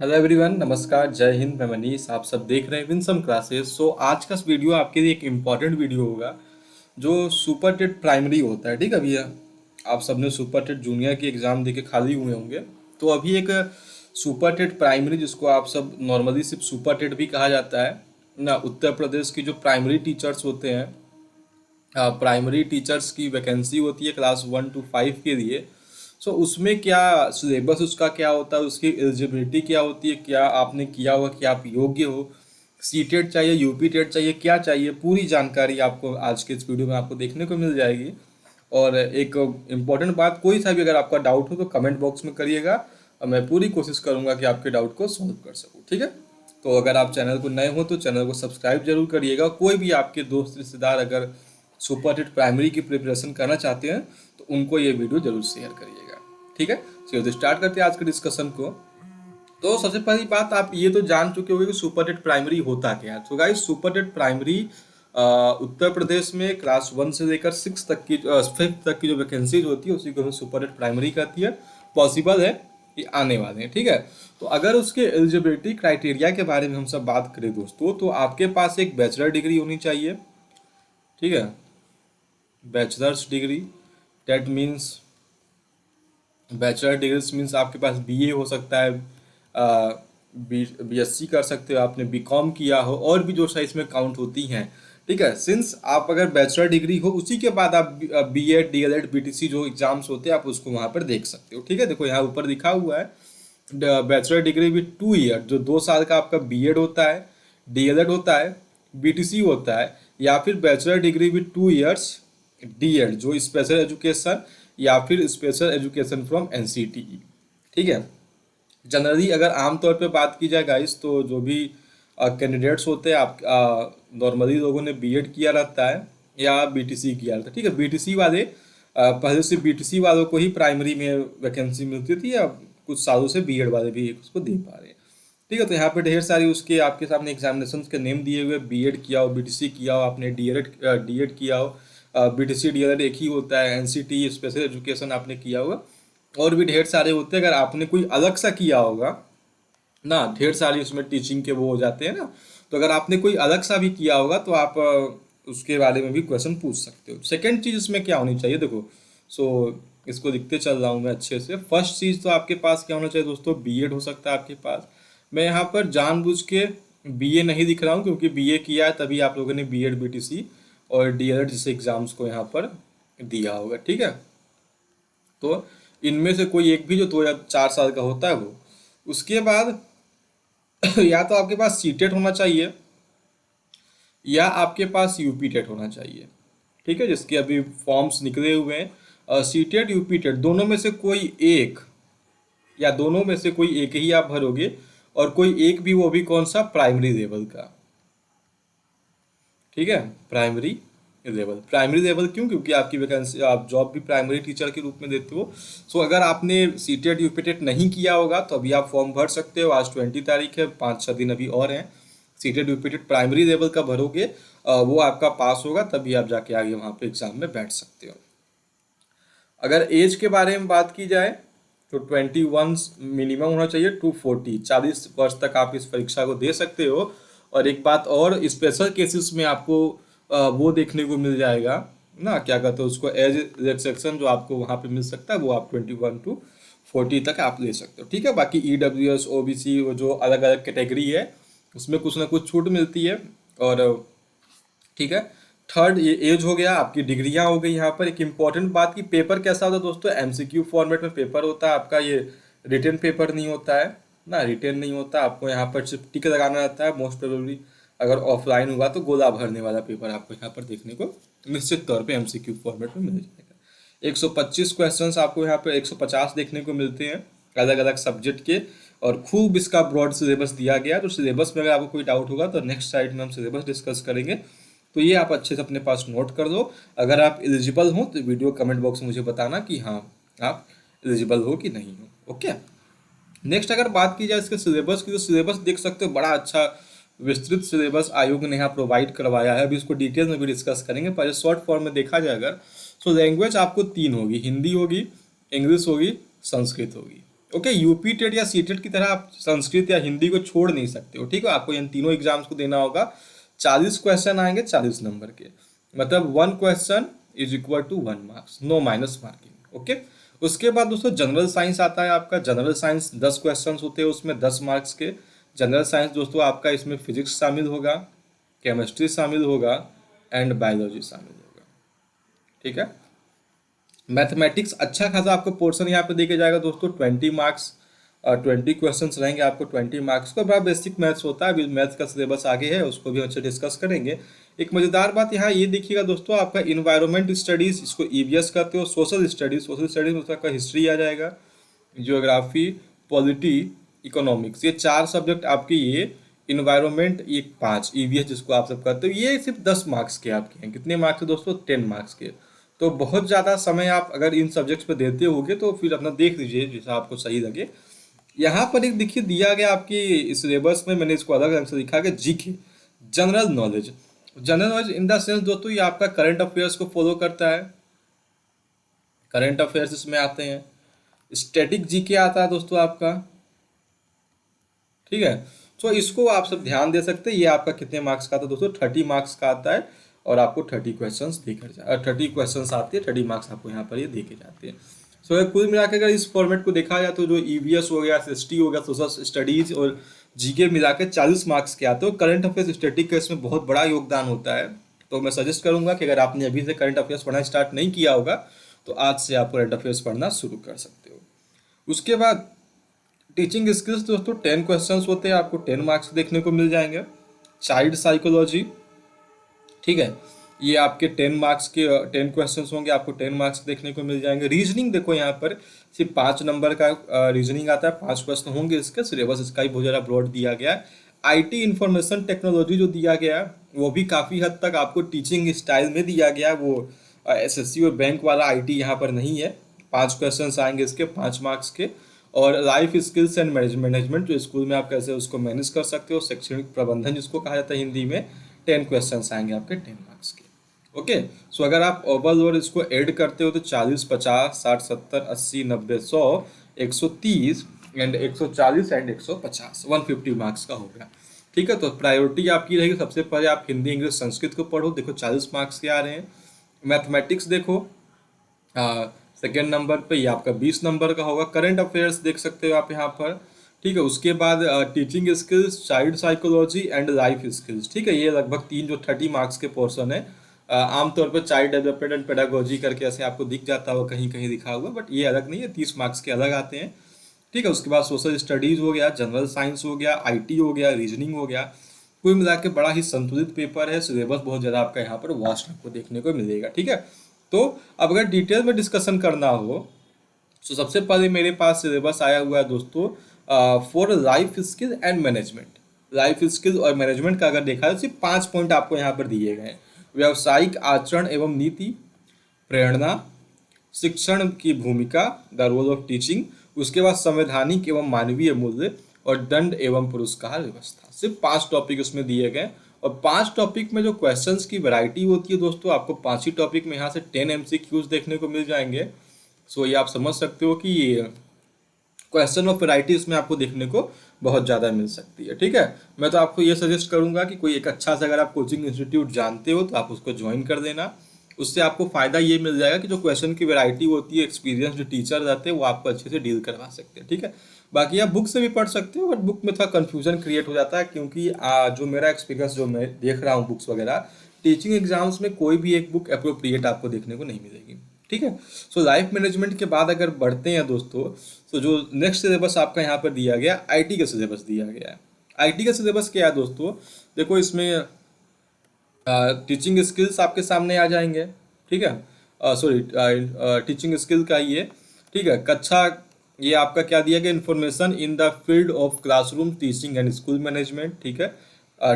Hello everyone, नमस्कार, जय हिंद। मैं मनीष, आप सब देख रहे हैं विंसम क्लासेस। आज का वीडियो आपके लिए एक इम्पॉर्टेंट वीडियो होगा जो सुपर टेट प्राइमरी होता है। ठीक है भैया, आप सबने सुपर टेट जूनियर की एग्ज़ाम देके खाली हुए होंगे। तो अभी एक सुपर टेट प्राइमरी, जिसको आप सब नॉर्मली सिर्फ सुपर टेट भी कहा जाता है ना, उत्तर प्रदेश की जो प्राइमरी टीचर्स होते हैं, प्राइमरी टीचर्स की वैकेंसी होती है क्लास 1 to 5 के लिए। उसमें क्या सिलेबस उसका क्या होता है, उसकी एलिजिबिलिटी क्या होती है, क्या आपने किया हुआ, क्या आप योग्य हो, सी टेट चाहिए, यूपी टेट चाहिए, क्या चाहिए, पूरी जानकारी आपको आज के इस वीडियो में आपको देखने को मिल जाएगी। और एक इम्पॉर्टेंट बात, कोई सा भी अगर आपका डाउट हो तो कमेंट बॉक्स में करिएगा और मैं पूरी कोशिश करूंगा कि आपके डाउट को सॉल्व कर सकूं। ठीक है, तो अगर आप चैनल को नए हो तो चैनल को सब्सक्राइब जरूर करिएगा। कोई भी आपके दोस्त रिश्तेदार अगर सुपर टेट प्राइमरी की प्रिपरेशन करना चाहते हैं तो उनको ये वीडियो जरूर शेयर करिएगा। ठीक है, चलिए तो स्टार्ट करते हैं आज के डिस्कशन को। तो सबसे पहली बात, आप ये तो जान चुके होंगे कि सुपर टेट प्राइमरी होता क्या है। तो guys, super TET primary Uttar Pradesh में क्लास 1 से लेकर 6 तक की 5th तक की जो वैकेंसीज होती है उसी को हम सुपर टेट प्राइमरी कहती है। पॉसिबल है कि आने वाले हैं। ठीक है, तो अगर उसके एलिजिबिलिटी क्राइटेरिया के बारे में हम सब बात करें दोस्तों, तो आपके पास एक बैचलर डिग्री होनी चाहिए। ठीक है, bachelors degree, that means bachelor degree means आपके पास बीए हो सकता है, बीएससी कर सकते हो, आपने बीकॉम किया हो, और भी जो सा इसमें काउंट होती हैं। ठीक है, सिंस आप अगर बैचलर डिग्री हो उसी के बाद आप बीएड डीएलएड बीटीसी जो एग्जाम्स होते हैं आप उसको वहाँ पर देख सकते हो। ठीक है, देखो यहाँ ऊपर लिखा हुआ है बैचलर डिग्री विथ 2 ईयर, जो 2 साल का आपका बीएड होता है, डीएलएड होता है, बीटीसी होता है, या फिर bachelor degree with 2 years DEd जो स्पेशल एजुकेशन या फिर स्पेशल एजुकेशन फ्रॉम एनसीटीई। ठीक है, जनरली अगर आमतौर पे बात की जाए गाइस, तो जो भी कैंडिडेट्स होते हैं आप नॉर्मली लोगों ने बीएड किया रहता है या बीटीसी किया रहता है। ठीक है, बीटीसी वाले पहले से बीटीसी वालों को ही प्राइमरी में वैकेंसी मिलती थी, अब कुछ सालों से बीएड वाले भी उसको दे पा रहे हैं। ठीक है, तो यहाँ पे ढेर सारी उसके आपके सामने एग्जामिनेशन के नेम दिए हुए, बीएड किया हो, बीटीसी किया हो, आपने डीएड डीएड किया हो, बीटीसी डीएलएड एक ही होता है, एनसीटी स्पेशल एजुकेशन आपने किया होगा, और भी ढेर सारे होते हैं। अगर आपने कोई अलग सा किया होगा ना, ढेर सारी उसमें टीचिंग के वो हो जाते हैं ना, तो अगर आपने कोई अलग सा भी किया होगा तो आप उसके बारे में भी क्वेश्चन पूछ सकते हो। सेकंड चीज़ इसमें क्या होनी चाहिए, देखो, सो इसको लिखते चल रहा हूँ मैं अच्छे से। फर्स्ट चीज़ तो आपके पास क्या होना चाहिए दोस्तों, बीएड हो सकता है आपके पास। मैं यहाँ पर जानबूझ के बीए नहीं दिख रहा हूँ क्योंकि बीए किया है तभी आप लोगों ने बीएड बीटीसी और डीएलएड जैसे एग्जाम्स को यहाँ पर दिया होगा। ठीक है, तो इनमें से कोई एक भी जो 2 या 4 साल का होता है वो। उसके बाद या तो आपके पास सी टेट होना चाहिए या आपके पास यूपी टेट होना चाहिए। ठीक है, जिसके अभी फॉर्म्स निकले हुए हैं, सी टेट यूपी टेट दोनों में से कोई एक, या दोनों में से कोई एक ही आप भरोगे, और कोई एक भी, वो भी कौन सा, प्राइमरी लेवल का। ठीक है, प्राइमरी लेवल क्यों, क्योंकि आपकी वैकेंसी, आप जॉब भी प्राइमरी टीचर के रूप में देते हो। अगर आपने सीटेट यूपीटेट नहीं किया होगा तो अभी आप फॉर्म भर सकते हो। आज 20 तारीख है, 5-6 दिन अभी और हैं। सीटेट यूपीटेट प्राइमरी लेवल का भरोगे, वो आपका पास होगा तभी आप जाके आगे वहाँ पे एग्जाम में बैठ सकते हो। अगर एज के बारे में बात की जाए तो 21 मिनिमम होना चाहिए टू 40 तक आप इस परीक्षा को दे सकते हो। और एक बात और, स्पेशल केसेस में आपको वो देखने को मिल जाएगा ना, क्या कहते हैं उसको, एज रिलैक्सेशन जो आपको वहाँ पे मिल सकता है, वो आप 21 to 40 तक आप ले सकते हो। ठीक है, बाकी ईडब्ल्यूएस ओबीसी वो जो अलग अलग कैटेगरी है उसमें कुछ ना कुछ छूट मिलती है। और ठीक है, थर्ड ये एज हो गया, आपकी डिग्रियां हो गई। यहाँ पर एक इम्पॉर्टेंट बात की, पेपर कैसा होता है दोस्तों, एमसीक्यू फॉर्मेट में पेपर होता है आपका, ये रिटन पेपर नहीं होता है ना, रिटन नहीं होता। आपको यहाँ पर सिर्फ टिक लगाना रहता है। मोस्ट प्रोबेबली अगर ऑफलाइन हुआ तो गोला भरने वाला पेपर आपको यहाँ पर देखने को निश्चित तौर पे एमसीक्यू फॉर्मेट में मिल जाएगा। 125 क्वेश्चंस आपको यहाँ पे 150 देखने को मिलते हैं अलग अलग सब्जेक्ट के, और खूब इसका ब्रॉड सिलेबस दिया गया है। तो सिलेबस में अगर आपको कोई डाउट होगा तो नेक्स्ट साइड में हम सिलेबस डिस्कस करेंगे, तो ये आप अच्छे से अपने पास नोट कर दो। अगर आप एलिजिबल हो तो वीडियो कमेंट बॉक्स में मुझे बताना कि हाँ आप एलिजिबल हो कि नहीं हो। ओके, नेक्स्ट अगर बात की जाए इसके सिलेबस की, तो सिलेबस देख सकते हो, बड़ा अच्छा विस्तृत सिलेबस आयोग ने यहाँ प्रोवाइड करवाया है। अभी इसको डिटेल में भी डिस्कस करेंगे। पहले शॉर्ट फॉर्म में देखा जाए अगर, लैंग्वेज आपको 3 होगी, हिंदी होगी, इंग्लिश होगी, संस्कृत होगी। ओके, यूपी टेट या सी टेट की तरह आप संस्कृत या हिंदी को छोड़ नहीं सकते हो, ठीक है। आपको इन तीनों एग्जाम्स को देना होगा। 40 क्वेश्चन आएंगे 40 नंबर के, मतलब 1 question is equal to 1 marks, no minus marking. Okay, उसके बाद दोस्तों जनरल साइंस आता है आपका। जनरल साइंस 10 क्वेश्चन होते हैं उसमें, 10 मार्क्स के। जनरल साइंस दोस्तों आपका इसमें फिजिक्स शामिल होगा, केमिस्ट्री शामिल होगा एंड बायोलॉजी शामिल होगा, ठीक है। मैथमेटिक्स अच्छा खासा आपको पोर्शन यहाँ पे देके जाएगा दोस्तों, 20 मार्क्स, 20 क्वेश्चंस रहेंगे आपको 20 मार्क्स का। बड़ा बेसिक मैथ्स होता है, अभी मैथ्स का सिलेबस आगे है, उसको भी अच्छे डिस्कस करेंगे। एक मजेदार बात यहाँ ये देखिएगा दोस्तों, आपका इन्वायरमेंट स्टडीज, इसको ईवीएस कहते हो। सोशल स्टडीज, सोशल स्टडीज में आपका हिस्ट्री आ जाएगा, जियोग्राफी, पॉलिटी, इकोनॉमिक्स, ये 4 सब्जेक्ट आपके ये। इन्वायरमेंट ये 5 ईवीएस जिसको आप सब कहते हो, ये सिर्फ 10 मार्क्स के आपके हैं। कितने मार्क्स के दोस्तों? 10 मार्क्स के। तो बहुत ज़्यादा समय आप अगर इन सब्जेक्ट्स पे देते होगे तो फिर अपना देख लीजिए जैसा आपको सही लगे। यहाँ पर एक देखिए दिया गया आपकी सिलेबस में, मैंने इसको अलग रंग से लिखा है, GK, general knowledge. General knowledge in the sense दोस्तों ये आपका करंट अफेयर्स को फॉलो करता है, करंट अफेयर्स इसमें आते हैं। स्टैटिक जीके आता है दोस्तों आपका, ठीक है। तो इसको आप सब ध्यान दे सकते हैं। ये आपका कितने मार्क्स का आता है दोस्तों? 30 मार्क्स का आता है, और आपको 30 क्वेश्चंस देकर 30 क्वेश्चंस आते हैं, 30 मार्क्स आपको यहाँ पर ये देके जाते हैं। सो अगर कुल मिलाकर अगर इस फॉर्मेट को देखा जाए तो जो ईवीएस हो गया, एसएसटी हो गया, सोशल स्टडीज और जीके मिलाकर 40 मार्क्स के आते हैं। करंट अफेयर्स स्टैटिक का इसमें बहुत बड़ा योगदान होता है। तो मैं सजेस्ट करूंगा कि अगर आपने अभी से करंट अफेयर्स पढ़ना स्टार्ट नहीं किया होगा तो आज से आप करंट अफेयर्स पढ़ना शुरू कर सकते हो। उसके बाद टीचिंग स्किल्स दोस्तों 10 क्वेश्चंस होते हैं, आपको 10 मार्क्स देखने को मिल जाएंगे। चाइल्ड साइकोलॉजी, ठीक है, ये आपके 10 मार्क्स के 10 क्वेश्चंस होंगे, आपको 10 मार्क्स देखने को मिल जाएंगे। रीजनिंग देखो यहाँ पर सिर्फ 5 नंबर का रीजनिंग आता है, 5 प्रश्न होंगे इसके। सिलेबस इसका ही बहुत ज़्यादा ब्रॉड दिया गया है। आईटी इंफॉर्मेशन टेक्नोलॉजी जो दिया गया है वो भी काफ़ी हद तक आपको टीचिंग स्टाइल में दिया गया है। वो एसएससी और बैंक वाला आईटी यहाँ पर नहीं है। 5 क्वेश्चंस आएंगे इसके 5 मार्क्स के। और लाइफ स्किल्स एंड मैनेजमेंट, जो स्कूल में आप कैसे उसको मैनेज कर सकते हो, शैक्षणिक प्रबंधन जिसको कहा जाता है हिंदी में, 10 क्वेश्चंस आएंगे आपके 10 मार्क्स के। ओके, सो अगर आप ओवरऑल इसको ऐड करते हो तो 40, 50, 60, 70, 80, 90, 100, 130 एंड 140 एंड 150, 150 मार्क्स का हो गया, ठीक है। तो प्रायोरिटी आपकी रहेगी, सबसे पहले आप हिंदी, इंग्लिश, संस्कृत को पढ़ो, देखो 40 मार्क्स के आ रहे हैं। मैथमेटिक्स देखो सेकेंड नंबर पे, ये आपका 20 नंबर का होगा। करंट अफेयर्स देख सकते हो आप यहाँ पर, ठीक है। उसके बाद teaching skills, child psychology and life skills, ठीक है। ये लगभग 3 जो 30 मार्क्स के पोर्शन है। आमतौर पर चाइल्ड डेवलपमेंट एंड पेडागोजी करके ऐसे आपको दिख जाता होगा कहीं कहीं लिखा हुआ, बट ये अलग नहीं है, 30 मार्क्स के अलग आते हैं, ठीक है। उसके बाद सोशल स्टडीज हो गया, जनरल साइंस हो गया, आईटी हो गया, रीजनिंग हो गया। कुल मिला के बड़ा ही संतुलित पेपर है। सिलेबस बहुत ज़्यादा आपका यहाँ पर वास्ट आपको देखने को मिलेगा, ठीक है। तो अब अगर डिटेल में डिस्कशन करना हो तो सबसे पहले मेरे पास सिलेबस आया हुआ है दोस्तों for life skill and management. Life skill और मैनेजमेंट का अगर देखा जाए सिर्फ 5 पॉइंट आपको यहाँ पर दिए गए हैं। व्यावसायिक आचरण एवं नीति, प्रेरणा, शिक्षण की भूमिका, द रोल ऑफ टीचिंग, उसके बाद संवैधानिक एवं मानवीय मूल्य, और दंड एवं पुरस्कार व्यवस्था। सिर्फ 5 टॉपिक उसमें दिए गए, और 5 टॉपिक में जो क्वेश्चंस की वैरायटी होती है दोस्तों, आपको 5 ही टॉपिक में यहाँ से 10 एमसीक्यूज देखने को मिल जाएंगे। सो ये आप समझ सकते हो कि क्वेश्चन ऑफ वैरायटी इसमें आपको देखने को बहुत ज़्यादा मिल सकती है, ठीक है। मैं तो आपको ये सजेस्ट करूंगा कि कोई एक अच्छा सा अगर आप कोचिंग इंस्टीट्यूट जानते हो तो आप उसको ज्वाइन कर देना। उससे आपको फ़ायदा ये मिल जाएगा कि जो क्वेश्चन की वैरायटी होती है, एक्सपीरियंस जो टीचर रहते हैं वो आपको अच्छे से डील करवा सकते हैं, ठीक है। बाकी आप बुक से भी पढ़ सकते हो, बट बुक में थोड़ा कन्फ्यूजन क्रिएट हो जाता है, क्योंकि जो मेरा एक्सपीरियंस जो मैं देख रहा हूँ बुक्स वगैरह, टीचिंग एग्जाम्स में कोई भी एक बुक अप्रोप्रिएट आपको देखने को नहीं मिलेगी, ठीक है। सो लाइफ मैनेजमेंट के बाद अगर बढ़ते हैं दोस्तों, तो जो नेक्स्ट सिलेबस आपका यहाँ पर दिया गया, आईटी का सिलेबस दिया गया है। आईटी का सिलेबस क्या है दोस्तों? देखो इसमें टीचिंग स्किल्स आपके सामने आ जाएंगे, ठीक है। सॉरी, टीचिंग स्किल का ये, ठीक है। कक्षा ये आपका क्या दिया गया? Information in the field of classroom teaching and school management, ठीक है।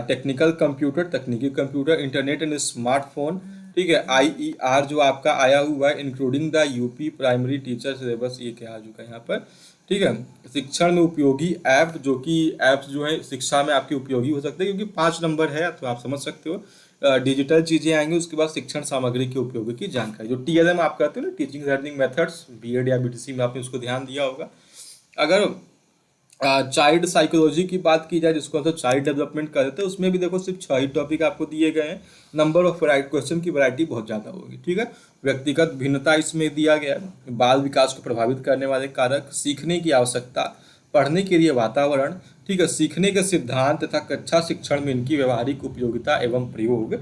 टेक्निकल कंप्यूटर, तकनीकी कंप्यूटर, इंटरनेट एंड स्मार्टफोन, ठीक है। आईईआर जो आपका आया हुआ है, including the UP primary teacher syllabus, ये क्या आ चुका है यहाँ पर, ठीक है। शिक्षण में उपयोगी ऐप, जो कि ऐप्स जो है शिक्षा में आपके उपयोगी हो सकते हैं, क्योंकि 5 नंबर है तो आप समझ सकते हो। डिजिटल चीज़ें आएंगी। उसके बाद शिक्षण सामग्री के उपयोग की जानकारी, जो टीएलएम आप कहते हो ना, टीचिंग लर्निंग मेथड्स, बीएड या बीटीसी में आपने उसको ध्यान दिया होगा। अगर चाइल्ड साइकोलॉजी की बात की जाए, जिसको हम तो चाइल्ड डेवलपमेंट कहते हैं, उसमें भी देखो सिर्फ 6 ही टॉपिक आपको दिए गए हैं। नंबर ऑफ क्वेश्चन की वैरायटी बहुत ज़्यादा होगी, ठीक है। व्यक्तिगत भिन्नता इसमें दिया गया है, बाल विकास को प्रभावित करने वाले कारक, सीखने की आवश्यकता, पढ़ने के लिए वातावरण, ठीक है, सीखने के सिद्धांत तथा कक्षा शिक्षण में इनकी व्यवहारिक उपयोगिता एवं प्रयोग,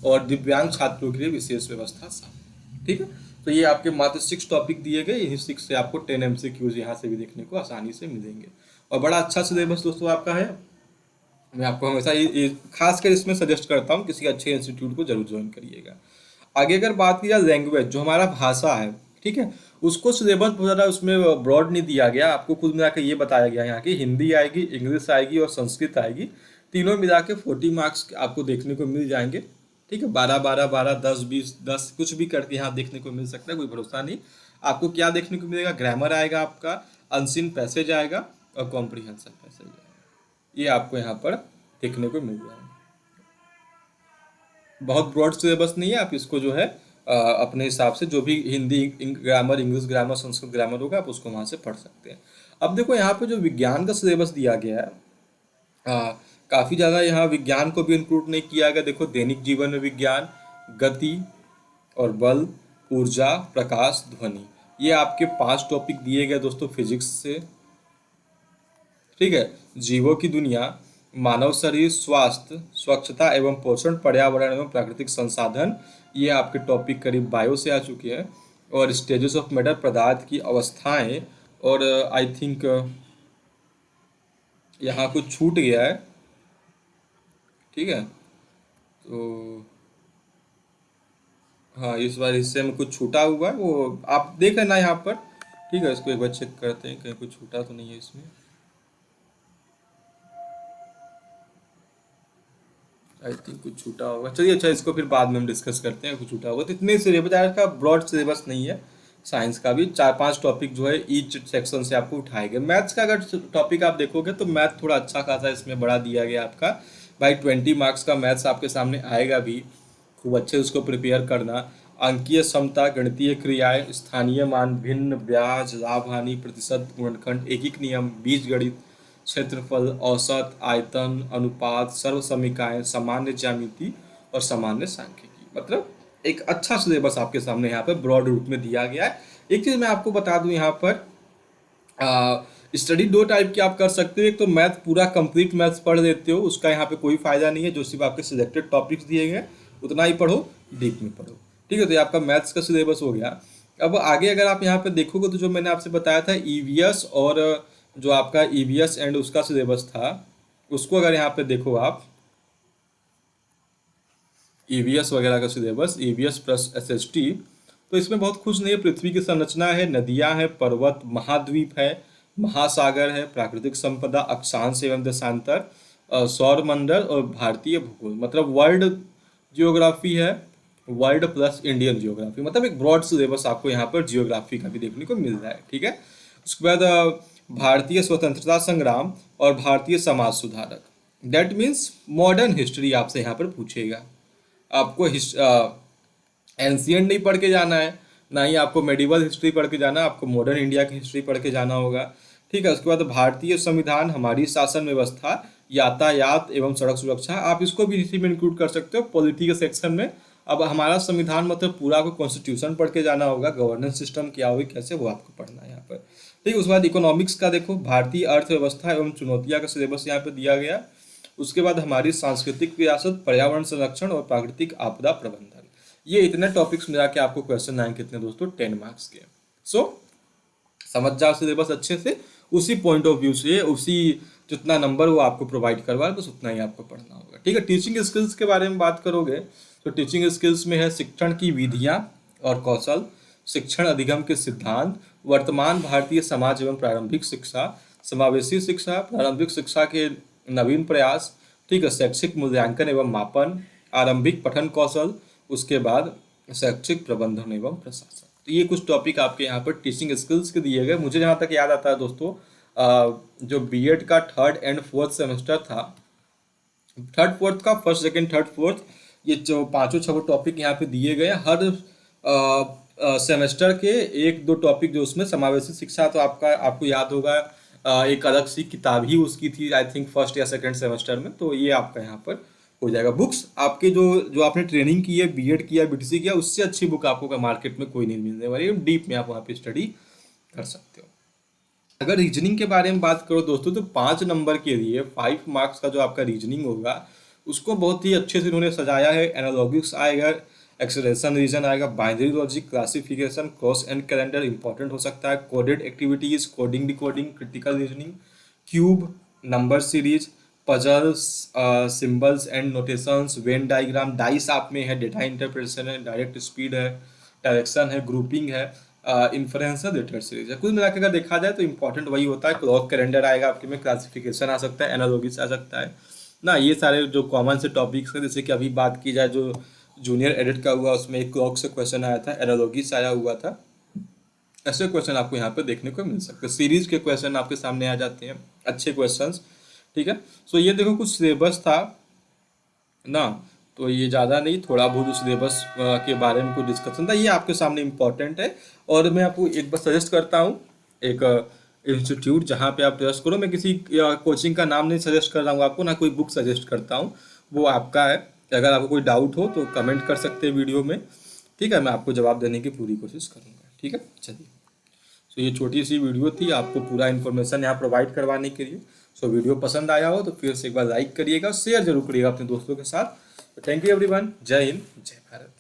और दिव्यांग छात्रों के लिए विशेष व्यवस्था शामिल, ठीक है। तो ये आपके मात्र 6 टॉपिक दिए गए, इन्हीं 6 से आपको 10 MCQs यहाँ से भी देखने को आसानी से मिलेंगे। और बड़ा अच्छा सिलेबस दोस्तों आपका है। मैं आपको हमेशा ये खासकर इसमें सजेस्ट करता हूँ, किसी अच्छे इंस्टीट्यूट को जरूर ज्वाइन करिएगा। आगे अगर बात की जाए लैंग्वेज, जो हमारा भाषा है, ठीक है, उसको सिलेबस बहुत ज़्यादा उसमें ब्रॉड नहीं दिया गया। आपको कुल मिलाकर ये बताया गया यहाँ की हिंदी आएगी, इंग्लिश आएगी और संस्कृत आएगी। तीनों मिला के 40 मार्क्स आपको देखने को मिल जाएंगे, ठीक है। 12 12 12 10 20 10 कुछ भी करके यहाँ देखने को मिल सकता है, कोई भरोसा नहीं। आपको क्या देखने को मिलेगा, ग्रामर आएगा आपका, अनसीन पैसेज आएगा और कॉम्प्रिहेंशन पैसेज आएगा। ये आपको यहाँ पर देखने को मिल जाएगा। बहुत ब्रॉड सिलेबस नहीं है, आप इसको जो है अपने हिसाब से जो भी Hindi grammar, English grammar, Sanskrit grammar होगा, आप उसको वहाँ से पढ़ सकते हैं। अब देखो यहाँ पे जो विज्ञान का सिलेबस दिया गया है, काफ़ी ज़्यादा यहाँ विज्ञान को भी इंक्लूड नहीं किया गया। देखो दैनिक जीवन में विज्ञान, गति और बल, ऊर्जा, प्रकाश, ध्वनि, ये आपके 5 टॉपिक दिए गए दोस्तों फिजिक्स से, ठीक है। जीवों की दुनिया, मानव शरीर, स्वास्थ्य, स्वच्छता एवं पोषण, पर्यावरण एवं प्राकृतिक संसाधन, ये आपके टॉपिक करीब बायो से आ चुके हैं। और स्टेजेस ऑफ मैटर, पदार्थ की अवस्थाएं, और आई थिंक यहाँ कुछ छूट गया है, ठीक है। तो हाँ, इस बार हिस्से में कुछ छूटा हुआ है, वो आप देख लेना यहाँ पर, ठीक है। इसको एक बार चेक करते हैं कहीं कुछ छूटा तो नहीं है इसमें। आई थिंक कुछ छूटा होगा, चलिए अच्छा, इसको फिर बाद में हम डिस्कस करते हैं, कुछ छूटा होगा तो। इतने सिलेबस का ब्रॉड सिलेबस नहीं है। साइंस का भी 4-5 टॉपिक जो है ईच सेक्शन से आपको उठाए गए। मैथ्स का अगर टॉपिक आप देखोगे तो मैथ थोड़ा अच्छा खासा इसमें बड़ा दिया गया आपका। भाई 20 मार्क्स का मैथ्स आपके सामने आएगा भी, खूब अच्छे उसको प्रिपेयर करना। अंकीय क्षमता, गणितीय क्रियाएं, स्थानीय मान, भिन्न, ब्याज, लाभ हानि, प्रतिशत, गुणनखंड, एकीक नियम, बीजगणित, क्षेत्रफल, औसत, आयतन, अनुपात, सर्वसमीकाएं, सामान्य ज्यामिति और सामान्य सांख्यिकी, मतलब एक अच्छा सिलेबस आपके सामने यहाँ पर ब्रॉड रूप में दिया गया है। एक चीज़ मैं आपको बता दूं यहाँ पर, स्टडी 2 टाइप की आप कर सकते हो। एक तो मैथ पूरा कंप्लीट मैथ्स पढ़ लेते हो, उसका यहाँ पे कोई फायदा नहीं है, जो सिर्फ आपके सिलेक्टेड टॉपिक्स दिए गए उतना ही पढ़ो, डीप में पढ़ो, ठीक है। तो ये आपका मैथ्स का सिलेबस हो गया। अब आगे अगर आप यहाँ पे देखोगे तो जो मैंने आपसे बताया था ईवीएस, और जो आपका ईवीएस एंड उसका सिलेबस था, उसको अगर यहाँ पे देखो आप, ईवीएस वगैरह का सिलेबस, ईवीएस प्लस एसएसटी, तो इसमें बहुत खुश नहीं है। पृथ्वी की संरचना है, नदियां हैं, पर्वत, महाद्वीप है, महासागर है, प्राकृतिक संपदा, अक्षांश एवं देशांतर, सौर मंडल और भारतीय भूगोल, मतलब वर्ल्ड जियोग्राफी है, वर्ल्ड प्लस इंडियन जियोग्राफी, मतलब एक ब्रॉड सिलेबस आपको यहाँ पर जियोग्राफी का भी देखने को मिल रहा है, ठीक है। उसके बाद भारतीय स्वतंत्रता संग्राम और भारतीय समाज सुधारक, दैट मीन्स मॉडर्न हिस्ट्री आपसे यहाँ पर पूछेगा। आपको एंशियंट नहीं पढ़ के जाना है, ना ही आपको मेडिवल हिस्ट्री पढ़ के जाना है, आपको मॉडर्न इंडिया की हिस्ट्री पढ़ के जाना होगा, ठीक है। उसके बाद भारतीय संविधान, हमारी शासन व्यवस्था, यातायात एवं सड़क सुरक्षा, आप इसको भी इसी में इंक्लूड कर सकते हो पॉलिटी के सेक्शन में। अब हमारा संविधान मतलब पूरा आपको कॉन्स्टिट्यूशन पढ़ के जाना होगा, गवर्नेंस सिस्टम क्या हुई कैसे, वो आपको पढ़ना है यहाँ पर, ठीक है। उसके बाद इकोनॉमिक्स का देखो, भारतीय अर्थव्यवस्था एवं चुनौतियाँ का सिलेबस यहाँ पे दिया गया। उसके बाद हमारी सांस्कृतिक विरासत, पर्यावरण संरक्षण और प्राकृतिक आपदा प्रबंधन, ये इतने टॉपिक्स मिला के आपको क्वेश्चन आएंगे कितने दोस्तों, 10 मार्क्स के। सो समझ जाओ सिलेबस अच्छे से, उसी पॉइंट ऑफ व्यू से, उसी जितना नंबर वो आपको प्रोवाइड करवा है बस उतना ही आपको पढ़ना होगा, ठीक है। टीचिंग स्किल्स के बारे में बात करोगे तो टीचिंग स्किल्स में है शिक्षण की विधियाँ और कौशल, शिक्षण अधिगम के सिद्धांत, वर्तमान भारतीय समाज एवं प्रारंभिक शिक्षा, समावेशी शिक्षा, प्रारंभिक शिक्षा के नवीन प्रयास, ठीक है, शैक्षिक मूल्यांकन एवं मापन, आरंभिक पठन कौशल, उसके बाद शैक्षिक प्रबंधन एवं प्रशासन। तो ये कुछ टॉपिक आपके यहाँ पर टीचिंग स्किल्स के दिए गए। मुझे जहाँ तक याद आता है दोस्तों, जो बीएड का 3rd एंड 4th सेमेस्टर था, 3rd 4th का 1st 2nd 3rd 4th, ये जो 5-6 टॉपिक यहाँ पे दिए गए। हर सेमेस्टर के 1-2 टॉपिक जो उसमें समावेशी शिक्षा, तो आपको याद होगा एक अलग सी किताब ही उसकी थी, आई थिंक फर्स्ट या सेकंड सेमेस्टर में। तो ये आपका यहाँ पर हो जाएगा। बुक्स आपके जो जो आपने ट्रेनिंग की है, बीएड किया, बीटीसी किया, उससे अच्छी बुक आपको मार्केट में कोई नहीं मिलने वाली, डीप में आप वहाँ पे स्टडी कर सकते हो। अगर रीजनिंग के बारे में बात करो दोस्तों, तो 5 नंबर के लिए 5 मार्क्स का जो आपका रीजनिंग होगा उसको बहुत ही अच्छे से उन्होंने सजाया है। एनालॉगिक्स आएगा, एक्सलेशन रीजन आएगा, binary logic, classification, cross and calendar important हो सकता है, coded activities, coding decoding, critical reasoning, cube, number series, puzzles, symbols and notations, Venn diagram, dice आप में है, डेटा इंटरप्रिटेशन है, डायरेक्ट स्पीड है, डायरेक्शन है, ग्रुपिंग है, इन्फ्रेंशियल लेटर सीरीज है। कुल मिला के अगर देखा जाए तो इंपॉर्टेंट वही होता है। क्लॉक कैलेंडर आएगा आपके में, क्लासिफिकेशन आ सकता है, एनालॉगिस आ सकता है ना। ये सारे जो कॉमन से टॉपिक्स हैं, जैसे कि अभी बात की जाए जो जूनियर एडिट का हुआ उसमें एक क्लॉक से क्वेश्चन आया था, एनालॉगिस आया हुआ था। ऐसे क्वेश्चन आपको यहाँ पे देखने को मिल सकते हैं। सीरीज के क्वेश्चन आपके सामने आ जाते हैं, अच्छे क्वेश्चंस, ठीक है। सो ये देखो कुछ सिलेबस था ना, तो ये ज़्यादा नहीं, थोड़ा बहुत सिलेबस के बारे में कुछ डिस्कशन था, ये आपके सामने इम्पोर्टेंट है। और मैं आपको एक बार सजेस्ट करता हूँ एक इंस्टीट्यूट जहाँ पे आप ट्रस्ट करो। मैं किसी कोचिंग का नाम नहीं सजेस्ट कर रहा हूँ आपको, ना कोई बुक सजेस्ट करता हूँ, वो आपका है। अगर आपको कोई डाउट हो तो कमेंट कर सकते हैं वीडियो में, ठीक है, मैं आपको जवाब देने की पूरी कोशिश करूँगा, ठीक है। चलिए, सो ये छोटी सी वीडियो थी आपको पूरा इन्फॉर्मेशन यहाँ प्रोवाइड करवाने के लिए। सो वीडियो पसंद आया हो तो फिर से एक बार लाइक करिएगा, शेयर जरूर करिएगा अपने दोस्तों के साथ। थैंक यू एवरीवन, जय हिंद, जय भारत।